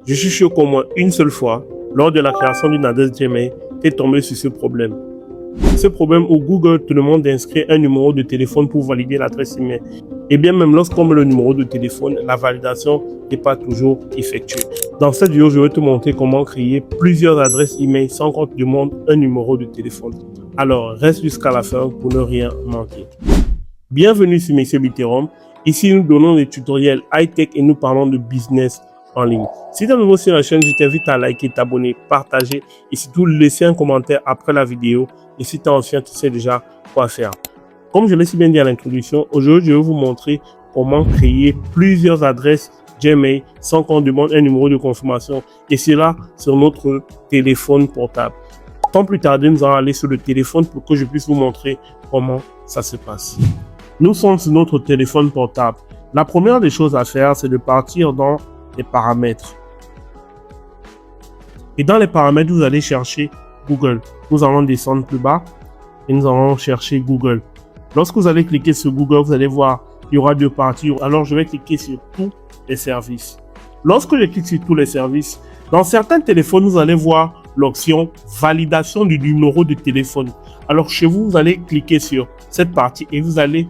Je suis sûr qu'au moins une seule fois, lors de la création d'une adresse Gmail, tu es tombé sur ce problème. Ce problème où Google te demande d'inscrire un numéro de téléphone pour valider l'adresse email. Et bien même lorsqu'on met le numéro de téléphone, la validation n'est pas toujours effectuée. Dans cette vidéo, je vais te montrer comment créer plusieurs adresses email sans qu'on te demande un numéro de téléphone. Alors, reste jusqu'à la fin pour ne rien manquer. Bienvenue sur Monsieur Biterom. Ici, nous donnons des tutoriels high-tech et nous parlons de business en ligne. Si tu es nouveau sur la chaîne, je t'invite à liker, t'abonner, partager et surtout laisser un commentaire après la vidéo. Et si tu es ancien, tu sais déjà quoi faire. Comme je l'ai si bien dit à l'introduction, aujourd'hui, je vais vous montrer comment créer plusieurs adresses Gmail sans qu'on demande un numéro de confirmation. Et cela sur notre téléphone portable. Sans plus tarder, nous allons aller sur le téléphone pour que je puisse vous montrer comment ça se passe. Nous sommes sur notre téléphone portable. La première des choses à faire, c'est de partir dans les paramètres. Et dans les paramètres, vous allez chercher Google. Nous allons descendre plus bas et nous allons chercher Google. Lorsque vous allez cliquer sur Google, vous allez voir, il y aura deux parties. Alors, je vais cliquer sur tous les services. Lorsque je clique sur tous les services, dans certains téléphones, vous allez voir l'option validation du numéro de téléphone. Alors, chez vous, vous allez cliquer sur cette partie et vous allez,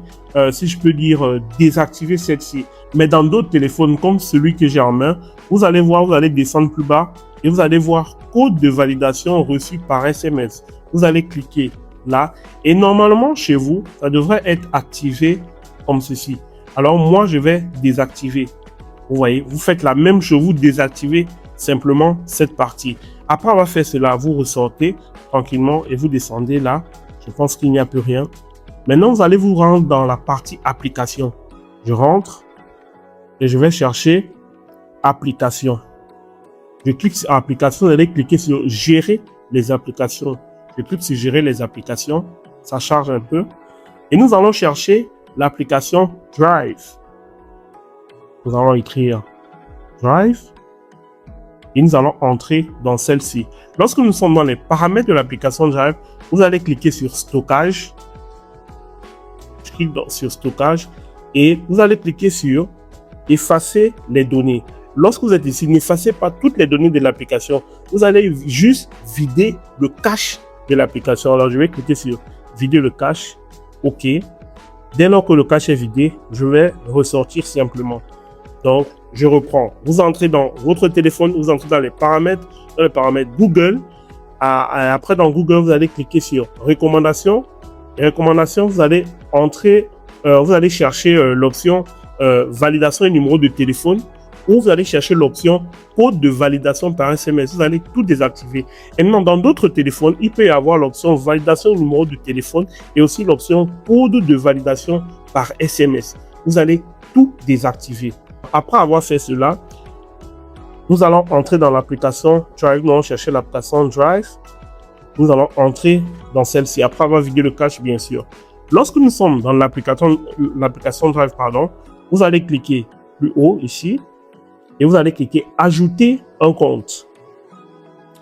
si je peux dire, désactiver celle-ci. Mais dans d'autres téléphones, comme celui que j'ai en main, vous allez voir, vous allez descendre plus bas et vous allez voir code de validation reçu par SMS. Vous allez cliquer là et normalement, chez vous, ça devrait être activé comme ceci. Alors, moi, je vais désactiver. Vous voyez, vous faites la même chose, vous désactivez simplement cette partie. Après avoir fait cela, vous ressortez tranquillement et vous descendez là. Je pense qu'il n'y a plus rien. Maintenant, vous allez vous rendre dans la partie application. Je rentre et je vais chercher application. Je clique sur application, vous allez cliquer sur gérer les applications. Je clique sur gérer les applications. Ça charge un peu. Et nous allons chercher l'application Drive. Nous allons écrire Drive. Et nous allons entrer dans celle-ci. Lorsque nous sommes dans les paramètres de l'application Drive, vous allez cliquer sur stockage. Je clique sur stockage et vous allez cliquer sur effacer les données. Lorsque vous êtes ici, n'effacez pas toutes les données de l'application. Vous allez juste vider le cache de l'application. Alors, je vais cliquer sur vider le cache. OK. Dès lors que le cache est vidé, je vais ressortir simplement. Donc, je reprends. Vous entrez dans votre téléphone, vous entrez dans les paramètres Google. Après, dans Google, vous allez cliquer sur recommandations. Et recommandations, vous allez entrer, vous allez chercher l'option validation et numéro de téléphone. Ou vous allez chercher l'option code de validation par SMS. Vous allez tout désactiver. Et maintenant, dans d'autres téléphones, il peut y avoir l'option validation et numéro de téléphone et aussi l'option code de validation par SMS. Vous allez tout désactiver. Après avoir fait cela, nous allons entrer dans l'application Drive. Nous allons chercher l'application Drive. Nous allons entrer dans celle-ci. Après avoir vidé le cache, bien sûr. Lorsque nous sommes dans l'application Drive, vous allez cliquer plus haut ici. Et vous allez cliquer ajouter un compte.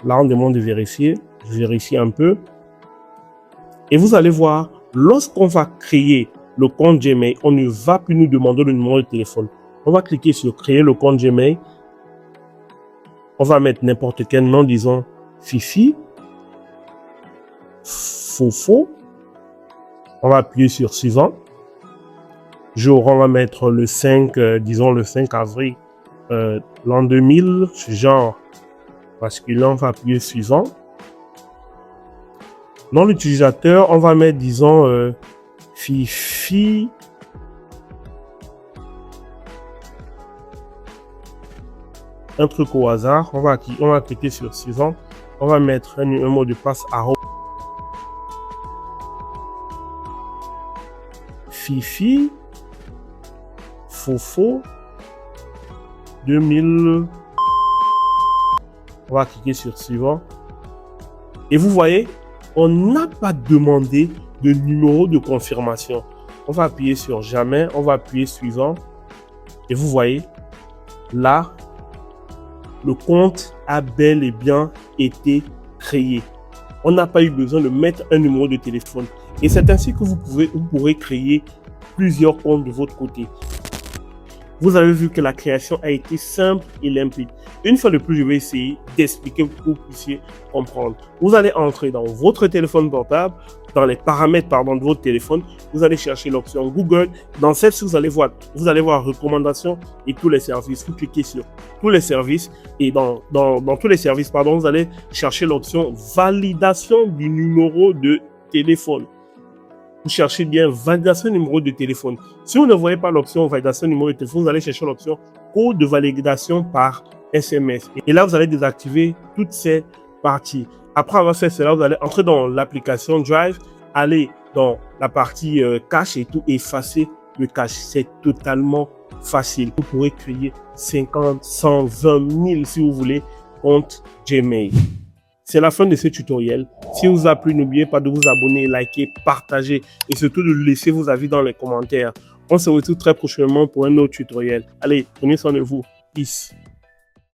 Là, on demande de vérifier. Je vérifie un peu. Et vous allez voir, lorsqu'on va créer le compte Gmail, on ne va plus nous demander le numéro de téléphone. On va cliquer sur créer le compte Gmail. On va mettre n'importe quel nom, disons Fifi, Fofo. On va appuyer sur suivant. Jour, on va mettre le 5, disons le 5 avril l'an 2000, genre masculin, on va appuyer suivant. Nom l'utilisateur, on va mettre, disons, Fifi. Un truc au hasard, on va cliquer sur suivant. On va mettre un mot de passe Fifi, Fofo, 2000. On va cliquer sur suivant. Et vous voyez, on n'a pas demandé de numéro de confirmation. On va appuyer sur jamais. On va appuyer suivant. Et vous voyez, là, le compte a bel et bien été créé. On n'a pas eu besoin de mettre un numéro de téléphone. Et c'est ainsi que vous pourrez créer plusieurs comptes de votre côté. Vous avez vu que la création a été simple et limpide. Une fois de plus, je vais essayer d'expliquer pour que vous puissiez comprendre. Vous allez entrer dans votre téléphone portable, dans les paramètres de votre téléphone. Vous allez chercher l'option Google. Dans celle-ci, vous allez voir recommandations et tous les services. Vous cliquez sur tous les services et dans tous les services, vous allez chercher l'option validation du numéro de téléphone. Vous cherchez bien validation numéro de téléphone. Si vous ne voyez pas l'option validation numéro de téléphone, vous allez chercher l'option code de validation par SMS. Et là, vous allez désactiver toutes ces parties. Après avoir fait cela, vous allez entrer dans l'application Drive, aller dans la partie cache et tout, effacer le cache. C'est totalement facile. Vous pourrez créer 50, 100, 20 000 si vous voulez compte Gmail. C'est la fin de ce tutoriel. Si vous a plu, n'oubliez pas de vous abonner, liker, partager et surtout de laisser vos avis dans les commentaires. On se retrouve très prochainement pour un autre tutoriel. Allez, prenez soin de vous. Peace.